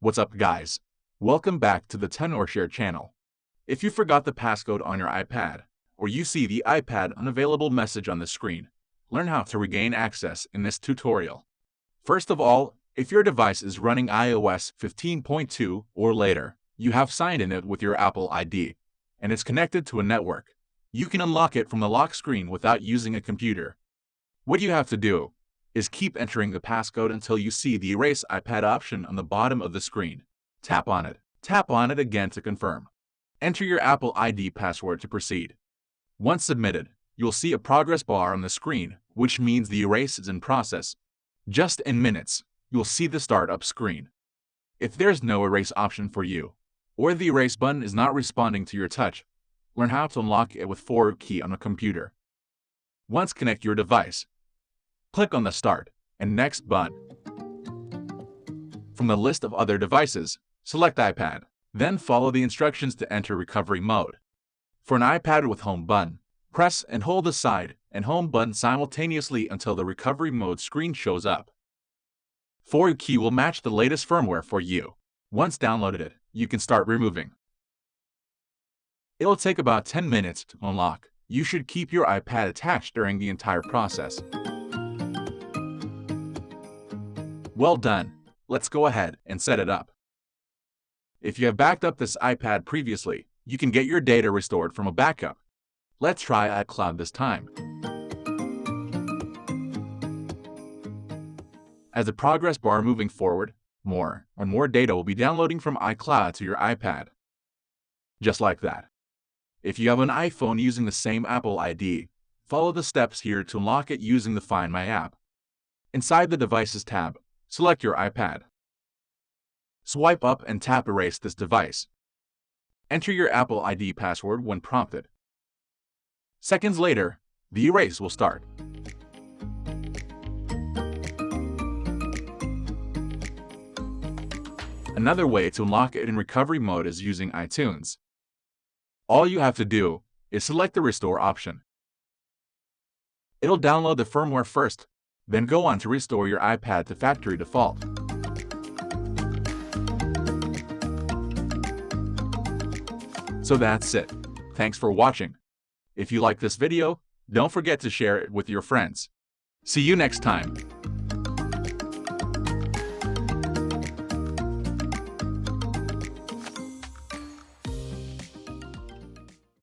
What's up, guys? Welcome back to the Tenorshare channel. If you forgot the passcode on your iPad, or you see the iPad unavailable message on the screen, learn how to regain access in this tutorial. First of all, if your device is running iOS 15.2 or later, you have signed in it with your Apple ID, and it's connected to a network. You can unlock it from the lock screen without using a computer. What you have to do is keep entering the passcode until you see the Erase iPad option on the bottom of the screen. Tap on it. Tap on it again to confirm. Enter your Apple ID password to proceed. Once submitted, you'll see a progress bar on the screen, which means the erase is in process. Just in minutes, you'll see the startup screen. If there's no erase option for you, or the erase button is not responding to your touch, learn how to unlock it with forward key on a computer. Once connect your device, click on the Start and Next button. From the list of other devices, select iPad, then follow the instructions to enter recovery mode. For an iPad with Home button, press and hold the Side and Home button simultaneously until the recovery mode screen shows up. Forward key will match the latest firmware for you. Once downloaded it, you can start removing. It'll take about 10 minutes to unlock. You should keep your iPad attached during the entire process. Well done. Let's go ahead and set it up. If you have backed up this iPad previously, you can get your data restored from a backup. Let's try iCloud this time. As the progress bar moving forward, more and more data will be downloading from iCloud to your iPad. Just like that. If you have an iPhone using the same Apple ID, follow the steps here to unlock it using the Find My app. Inside the Devices tab, select your iPad. Swipe up and tap Erase this device. Enter your Apple ID password when prompted. Seconds later, the erase will start. Another way to unlock it in recovery mode is using iTunes. All you have to do is select the Restore option. It'll download the firmware first, then go on to restore your iPad to factory default. So that's it. Thanks for watching. If you like this video, don't forget to share it with your friends. See you next time.